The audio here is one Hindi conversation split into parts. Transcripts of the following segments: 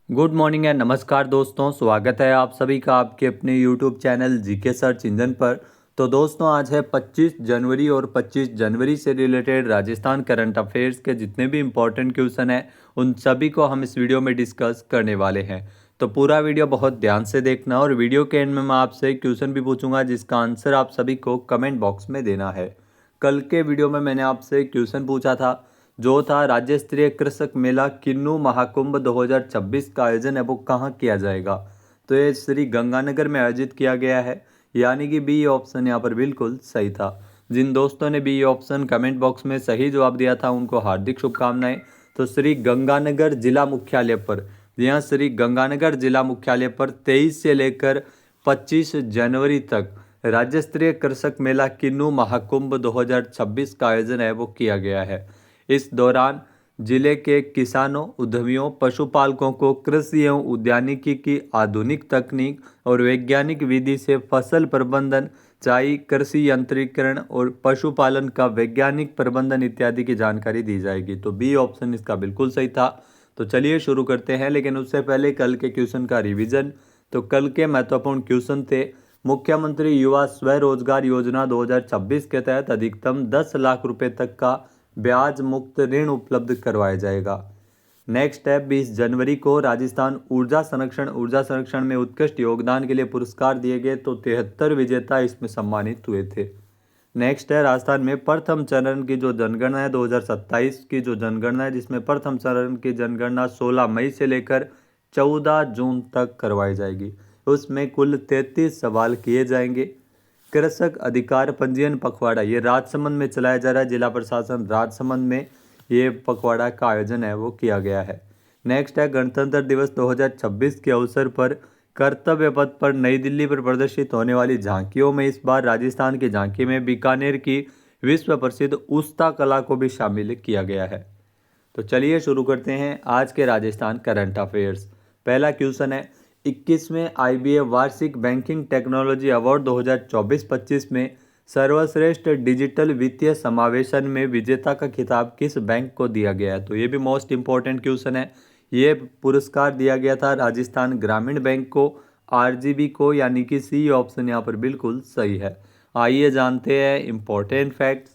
गुड मॉर्निंग एंड नमस्कार दोस्तों, स्वागत है आप सभी का आपके अपने YouTube channel GK search engine पर। तो दोस्तों आज है 25 जनवरी और 25 जनवरी से रिलेटेड राजस्थान करंट अफेयर्स के जितने भी इम्पोर्टेंट क्वेश्चन हैं उन सभी को हम इस वीडियो में डिस्कस करने वाले हैं। तो पूरा वीडियो बहुत ध्यान से देखना और वीडियो के एंड में मैं आपसे क्वेश्चन भी पूछूंगा जिसका आंसर आप सभी को कमेंट बॉक्स में देना है। कल के वीडियो में मैंने आपसे क्वेश्चन पूछा था जो था राज्य स्तरीय कृषक मेला किन्नू महाकुंभ 2026 का आयोजन है वो कहाँ किया जाएगा। तो ये श्री गंगानगर में आयोजित किया गया है, यानी कि बी ऑप्शन यहाँ पर बिल्कुल सही था। जिन दोस्तों ने बी ऑप्शन कमेंट बॉक्स में सही जवाब दिया था उनको हार्दिक शुभकामनाएं। तो श्री गंगानगर जिला मुख्यालय पर, जी हाँ, श्री गंगानगर जिला मुख्यालय पर 23 से लेकर 25 जनवरी तक राज्य स्तरीय कृषक मेला किन्नू महाकुंभ 2026 का आयोजन है वो किया गया है। इस दौरान जिले के किसानों, उद्यमियों, पशुपालकों को कृषि एवं उद्यानिकी की आधुनिक तकनीक और वैज्ञानिक विधि से फसल प्रबंधन, सिंचाई, कृषि यंत्रीकरण और पशुपालन का वैज्ञानिक प्रबंधन इत्यादि की जानकारी दी जाएगी। तो बी ऑप्शन इसका बिल्कुल सही था। तो चलिए शुरू करते हैं, लेकिन उससे पहले कल के क्वेश्चन का रिवीजन। तो कल के महत्वपूर्ण क्वेश्चन थे, मुख्यमंत्री युवा स्वरोजगार योजना 2026 के तहत अधिकतम 10 लाख रुपए तक का ब्याज मुक्त ऋण उपलब्ध करवाया जाएगा। नेक्स्ट है 20 जनवरी को राजस्थान ऊर्जा संरक्षण में उत्कृष्ट योगदान के लिए पुरस्कार दिए गए, तो 73 विजेता इसमें सम्मानित हुए थे। नेक्स्ट है राजस्थान में प्रथम चरण की जो जनगणना है 2027 की जो जनगणना है, जिसमें प्रथम चरण की जनगणना 16 मई से लेकर 14 जून तक करवाई जाएगी। उसमें कुल 33 सवाल किए जाएंगे। कृषक अधिकार पंजीयन पखवाड़ा ये राजसमंद में चलाया जा रहा है, जिला प्रशासन राजसमंद में ये पखवाड़ा का आयोजन है वो किया गया है। नेक्स्ट है गणतंत्र दिवस 2026 के अवसर पर कर्तव्य पथ पर नई दिल्ली पर प्रदर्शित होने वाली झांकियों में इस बार राजस्थान की झांकी में बीकानेर की विश्व प्रसिद्ध उस्ता कला को भी शामिल किया गया है। तो चलिए शुरू करते हैं आज के राजस्थान करंट अफेयर्स। पहला क्वेश्चन है, 21वें आईबीए वार्षिक बैंकिंग टेक्नोलॉजी अवार्ड 2024-25 में सर्वश्रेष्ठ डिजिटल वित्तीय समावेशन में विजेता का खिताब किस बैंक को दिया गया है। तो ये भी मोस्ट इंपॉर्टेंट क्वेश्चन है। ये पुरस्कार दिया गया था राजस्थान ग्रामीण बैंक को, आरजीबी को, यानी कि सी ऑप्शन यहाँ पर बिल्कुल सही है। आइए जानते हैं इंपॉर्टेंट फैक्ट्स।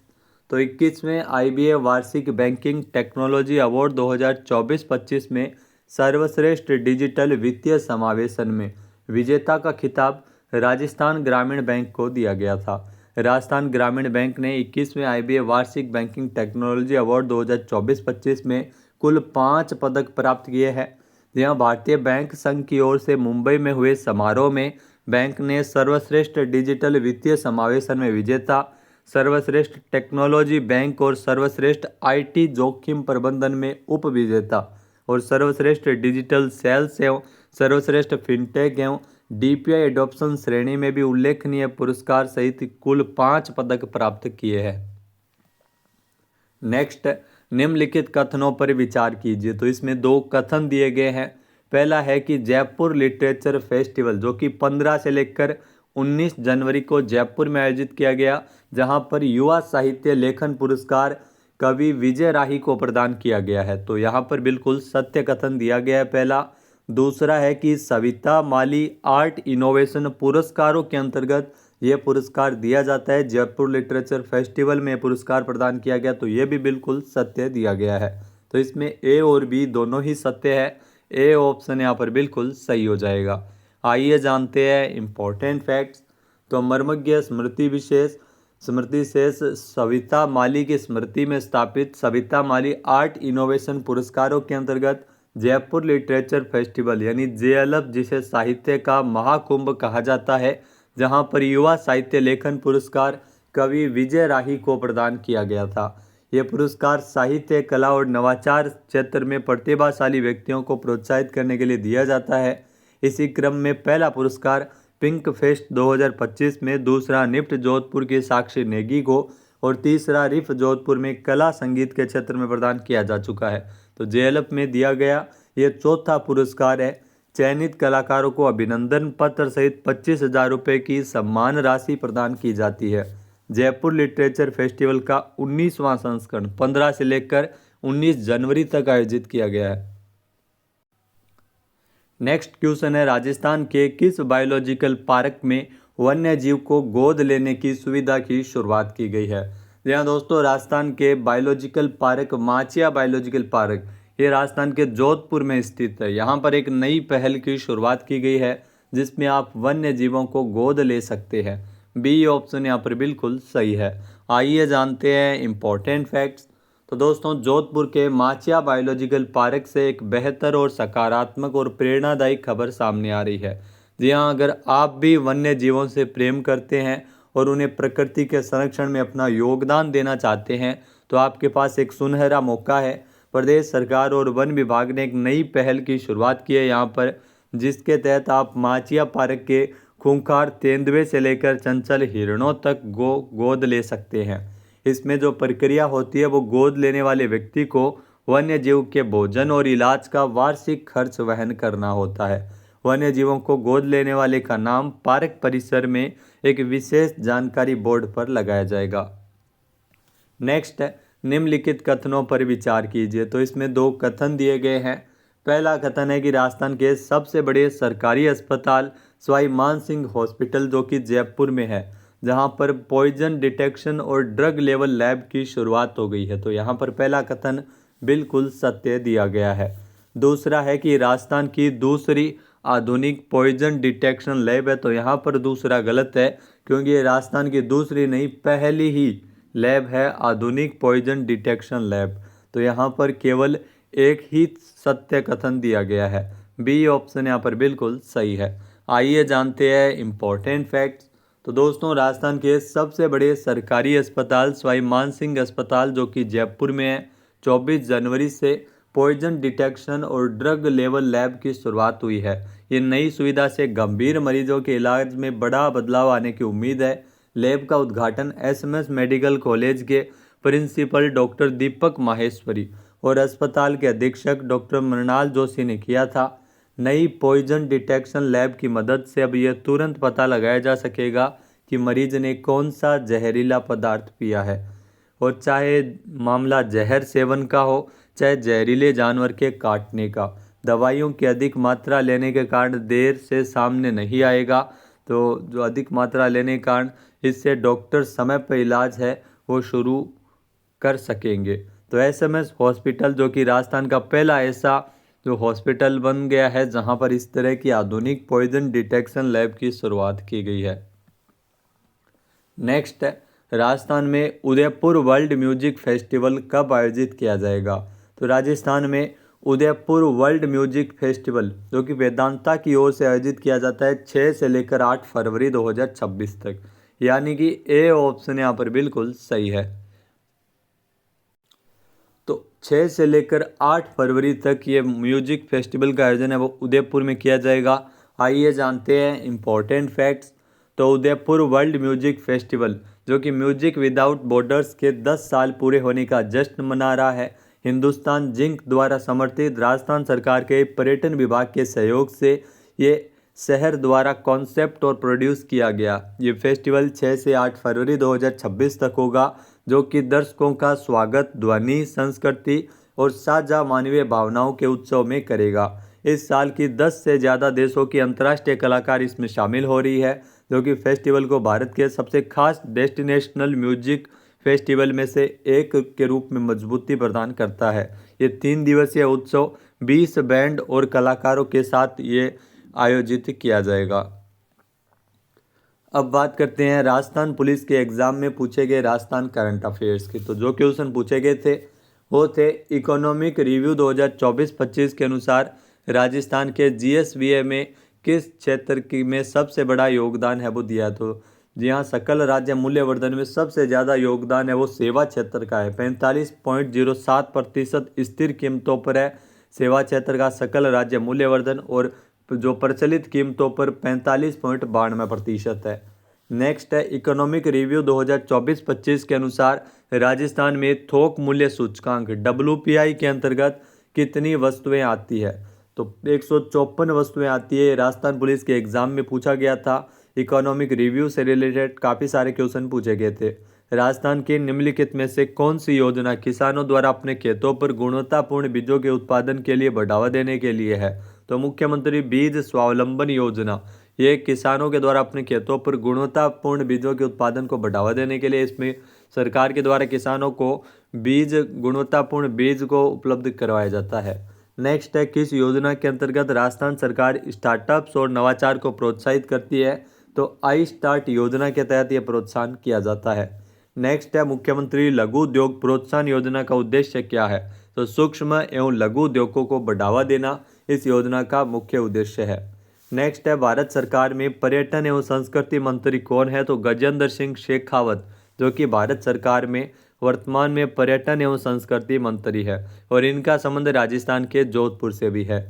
तो 21वें आईबीए वार्षिक बैंकिंग टेक्नोलॉजी अवार्ड 2024-25 में सर्वश्रेष्ठ डिजिटल वित्तीय समावेशन में विजेता का खिताब राजस्थान ग्रामीण बैंक को दिया गया था। राजस्थान ग्रामीण बैंक ने 21वें आईबीए वार्षिक बैंकिंग टेक्नोलॉजी अवार्ड 2024-25 में कुल 5 पदक प्राप्त किए हैं। यह भारतीय बैंक संघ की ओर से मुंबई में हुए समारोह में बैंक ने सर्वश्रेष्ठ डिजिटल वित्तीय समावेशन में विजेता, सर्वश्रेष्ठ टेक्नोलॉजी बैंक और सर्वश्रेष्ठ आईटी जोखिम प्रबंधन में उप विजेता और सर्वश्रेष्ठ डिजिटल सेल्स एवं सर्वश्रेष्ठ फिनटेक एवं डीपीआई एडॉप्शन श्रेणी में भी उल्लेखनीय पुरस्कार सहित कुल 5 पदक प्राप्त किए हैं। नेक्स्ट, निम्नलिखित कथनों पर विचार कीजिए। तो इसमें 2 कथन दिए गए हैं। पहला है कि जयपुर लिटरेचर फेस्टिवल जो कि 15 से लेकर 19 जनवरी को जयपुर में आयोजित किया गया, जहां पर युवा साहित्य लेखन पुरस्कार कवि विजय राही को प्रदान किया गया है। तो यहाँ पर बिल्कुल सत्य कथन दिया गया है पहला। दूसरा है कि सविता माली आर्ट इनोवेशन पुरस्कारों के अंतर्गत ये पुरस्कार दिया जाता है। जयपुर लिटरेचर फेस्टिवल में पुरस्कार प्रदान किया गया, तो ये भी बिल्कुल सत्य दिया गया है। तो इसमें ए और बी दोनों ही सत्य है। ए ऑप्शन यहाँ पर बिल्कुल सही हो जाएगा। आइए जानते हैं इंपॉर्टेंट फैक्ट्स। तो मर्मज्ञ स्मृति शेष सविता माली की स्मृति में स्थापित सविता माली आर्ट इनोवेशन पुरस्कारों के अंतर्गत जयपुर लिटरेचर फेस्टिवल यानी जेएलएफ, जिसे साहित्य का महाकुंभ कहा जाता है, जहां पर युवा साहित्य लेखन पुरस्कार कवि विजय राही को प्रदान किया गया था। यह पुरस्कार साहित्य, कला और नवाचार क्षेत्र में प्रतिभाशाली व्यक्तियों को प्रोत्साहित करने के लिए दिया जाता है। इसी क्रम में पहला पुरस्कार पिंक फेस्ट 2025 में, दूसरा निफ्ट जोधपुर की साक्षी नेगी को और तीसरा रिफ जोधपुर में कला संगीत के क्षेत्र में प्रदान किया जा चुका है। तो जेएलएफ में दिया गया ये चौथा पुरस्कार है। चयनित कलाकारों को अभिनंदन पत्र सहित 25,000 रुपये की सम्मान राशि प्रदान की जाती है। जयपुर लिटरेचर फेस्टिवल का 19वां संस्करण 15 से लेकर 19 जनवरी तक आयोजित किया गया है। नेक्स्ट क्वेश्चन है, राजस्थान के किस बायोलॉजिकल पार्क में वन्य जीव को गोद लेने की सुविधा की शुरुआत की गई है? जी हाँ दोस्तों, राजस्थान के biological park Machiya biological park, ये राजस्थान के जोधपुर में स्थित है। यहाँ पर एक नई पहल की शुरुआत की गई है जिसमें आप वन्य जीवों को गोद ले सकते हैं। बी ऑप्शन यहाँ पर बिल्कुल सही है। आइए जानते हैं इम्पोर्टेंट फैक्ट्स। तो दोस्तों, जोधपुर के माचिया बायोलॉजिकल पार्क से एक बेहतर और सकारात्मक और प्रेरणादायी खबर सामने आ रही है। जी हाँ, अगर आप भी वन्य जीवों से प्रेम करते हैं और उन्हें प्रकृति के संरक्षण में अपना योगदान देना चाहते हैं तो आपके पास एक सुनहरा मौका है। प्रदेश सरकार और वन विभाग ने एक नई पहल की शुरुआत की है यहाँ पर, जिसके तहत आप माचिया पार्क के खूंखार तेंदुए से लेकर चंचल हिरणों तक गोद ले सकते हैं। इसमें जो प्रक्रिया होती है वो गोद लेने वाले व्यक्ति को वन्य जीव के भोजन और इलाज का वार्षिक खर्च वहन करना होता है। वन्य जीवों को गोद लेने वाले का नाम पार्क परिसर में एक विशेष जानकारी बोर्ड पर लगाया जाएगा। नेक्स्ट है, निम्नलिखित कथनों पर विचार कीजिए। तो इसमें दो कथन दिए गए हैं। पहला कथन है कि राजस्थान के सबसे बड़े सरकारी अस्पताल सवाई मानसिंह हॉस्पिटल जो कि जयपुर में है, जहां पर पॉइजन डिटेक्शन और ड्रग लेवल लैब की शुरुआत हो गई है। तो यहाँ पर पहला कथन बिल्कुल सत्य दिया गया है। दूसरा है कि राजस्थान की दूसरी आधुनिक पॉइजन डिटेक्शन लैब है। तो यहाँ पर दूसरा गलत है, क्योंकि ये राजस्थान की दूसरी नहीं पहली ही लैब है आधुनिक पॉइजन डिटेक्शन लैब। तो यहाँ पर केवल एक ही सत्य कथन दिया गया है। बी ऑप्शन यहाँ पर बिल्कुल सही है। आइए जानते हैं इम्पोर्टेंट फैक्ट्स। तो दोस्तों, राजस्थान के सबसे बड़े सरकारी अस्पताल सवाई मानसिंह अस्पताल जो कि जयपुर में है, 24 जनवरी से पॉइजन डिटेक्शन और ड्रग लेवल लैब की शुरुआत हुई है। ये नई सुविधा से गंभीर मरीजों के इलाज में बड़ा बदलाव आने की उम्मीद है। लैब का उद्घाटन एसएमएस मेडिकल कॉलेज के प्रिंसिपल डॉक्टर दीपक माहेश्वरी और अस्पताल के अधीक्षक डॉक्टर मृणाल जोशी ने किया था। नई पॉइजन डिटेक्शन लैब की मदद से अब यह तुरंत पता लगाया जा सकेगा कि मरीज ने कौन सा जहरीला पदार्थ पिया है, और चाहे मामला जहर सेवन का हो चाहे जहरीले जानवर के काटने का। दवाइयों की अधिक मात्रा लेने के कारण देर से सामने नहीं आएगा। तो जो अधिक मात्रा लेने के कारण इससे डॉक्टर समय पर इलाज है वो शुरू कर सकेंगे। तो एसएमएस हॉस्पिटल जो कि राजस्थान का पहला ऐसा जो हॉस्पिटल बन गया है जहां पर इस तरह की आधुनिक पॉइजन डिटेक्शन लैब की शुरुआत की गई है। नेक्स्ट है, राजस्थान में उदयपुर वर्ल्ड म्यूजिक फेस्टिवल कब आयोजित किया जाएगा? तो राजस्थान में उदयपुर वर्ल्ड म्यूजिक फेस्टिवल जो कि वेदांता की ओर से आयोजित किया जाता है 6 से लेकर 8 फरवरी 2026 तक, यानी कि ए ऑप्शन यहाँ पर बिल्कुल सही है। तो 6 से लेकर 8 फरवरी तक ये म्यूजिक फेस्टिवल का आयोजन है वो उदयपुर में किया जाएगा। आइए जानते हैं इम्पोर्टेंट फैक्ट्स। तो उदयपुर वर्ल्ड म्यूजिक फेस्टिवल जो कि म्यूजिक विदाउट बॉर्डर्स के 10 साल पूरे होने का जश्न मना रहा है, हिंदुस्तान जिंक द्वारा समर्थित राजस्थान सरकार के पर्यटन विभाग के सहयोग से ये शहर द्वारा कॉन्सेप्ट और प्रोड्यूस किया गया। ये फेस्टिवल 6 से 8 फरवरी 2026 तक होगा, जो कि दर्शकों का स्वागत ध्वनि, संस्कृति और साझा मानवीय भावनाओं के उत्सव में करेगा। इस साल की 10 से ज़्यादा देशों की अंतर्राष्ट्रीय कलाकार इसमें शामिल हो रही है, जो कि फेस्टिवल को भारत के सबसे खास डेस्टिनेशनल म्यूजिक फेस्टिवल में से एक के रूप में मजबूती प्रदान करता है। ये 3 दिवसीय उत्सव 20 बैंड और कलाकारों के साथ ये आयोजित किया जाएगा। अब बात करते हैं राजस्थान पुलिस के एग्ज़ाम में पूछे गए राजस्थान करंट अफेयर्स की। तो जो क्वेश्चन पूछे गए थे वो थे, इकोनॉमिक रिव्यू 2024-25 के अनुसार राजस्थान के जीएसवीए में किस क्षेत्र की में सबसे बड़ा योगदान है वो दिया। तो जी हाँ, सकल राज्य मूल्यवर्धन में सबसे ज़्यादा योगदान है वो सेवा क्षेत्र का है। 45.07% स्थिर कीमतों पर है सेवा क्षेत्र का सकल राज्य मूल्यवर्धन, और जो प्रचलित कीमतों पर 45.92% है। नेक्स्ट है, इकोनॉमिक रिव्यू 2024-25 के अनुसार राजस्थान में थोक मूल्य सूचकांक WPI के अंतर्गत कितनी वस्तुएं आती है? तो 154 वस्तुएं आती है। राजस्थान पुलिस के एग्जाम में पूछा गया था। इकोनॉमिक रिव्यू से रिलेटेड काफ़ी सारे क्वेश्चन पूछे गए थे। राजस्थान की निम्नलिखित में से कौन सी योजना किसानों द्वारा अपने खेतों पर गुणवत्तापूर्ण बीजों के उत्पादन के लिए बढ़ावा देने के लिए है? तो मुख्यमंत्री बीज स्वावलंबन योजना, ये किसानों के द्वारा अपने खेतों पर गुणवत्तापूर्ण बीजों के उत्पादन को बढ़ावा देने के लिए इसमें सरकार के द्वारा किसानों को गुणवत्तापूर्ण बीज को उपलब्ध करवाया जाता है। नेक्स्ट है, किस योजना के अंतर्गत राजस्थान सरकार स्टार्टअप्स और नवाचार को प्रोत्साहित करती है? तो आई स्टार्ट योजना के तहत यह प्रोत्साहन किया जाता है। नेक्स्ट है, मुख्यमंत्री लघु उद्योग प्रोत्साहन योजना का उद्देश्य क्या है? तो सूक्ष्म एवं लघु उद्योगों को बढ़ावा देना इस योजना का मुख्य उद्देश्य है। नेक्स्ट है, भारत सरकार में पर्यटन एवं संस्कृति मंत्री कौन है? तो गजेंद्र सिंह शेखावत, जो कि भारत सरकार में वर्तमान में पर्यटन एवं संस्कृति मंत्री है और इनका संबंध राजस्थान के जोधपुर से भी है।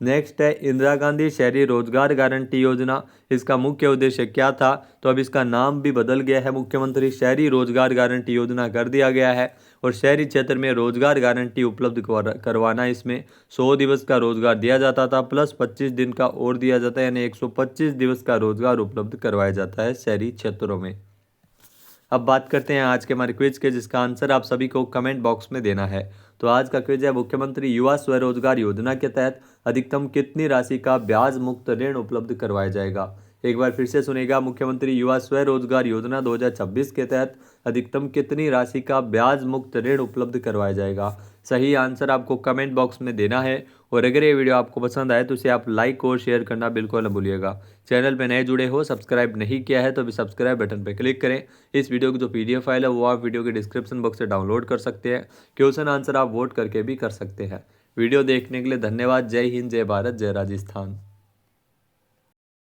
नेक्स्ट है, इंदिरा गांधी शहरी रोजगार गारंटी योजना, इसका मुख्य उद्देश्य क्या था? तो अब इसका नाम भी बदल गया है, मुख्यमंत्री शहरी रोजगार गारंटी योजना कर दिया गया है और शहरी क्षेत्र में रोजगार गारंटी उपलब्ध करवाना। इसमें 100 दिवस का रोजगार दिया जाता था प्लस 25 दिन का और दिया जाता है, यानी 125 दिवस का रोजगार उपलब्ध करवाया जाता है शहरी क्षेत्रों में। अब बात करते हैं आज के हमारे क्विज के, जिसका आंसर आप सभी को कमेंट बॉक्स में देना है। तो आज का क्विज है, मुख्यमंत्री युवा स्वरोजगार योजना के तहत अधिकतम कितनी राशि का ब्याज मुक्त ऋण उपलब्ध करवाया जाएगा? एक बार फिर से सुनेगा, मुख्यमंत्री युवा स्वरोजगार योजना 2026 के तहत अधिकतम कितनी राशि का ब्याज मुक्त ऋण उपलब्ध करवाया जाएगा? सही आंसर आपको कमेंट बॉक्स में देना है और अगर ये वीडियो आपको पसंद आए तो इसे आप लाइक और शेयर करना बिल्कुल न भूलिएगा। चैनल पे नए जुड़े हो, सब्सक्राइब नहीं किया है तो भी सब्सक्राइब बटन पर क्लिक करें। इस वीडियो की जो PDF फाइल है वो आप वीडियो के डिस्क्रिप्शन बॉक्स से डाउनलोड कर सकते हैं। क्वेश्चन आंसर आप वोट करके भी कर सकते हैं। वीडियो देखने के लिए धन्यवाद। जय हिंद, जय भारत, जय राजस्थान।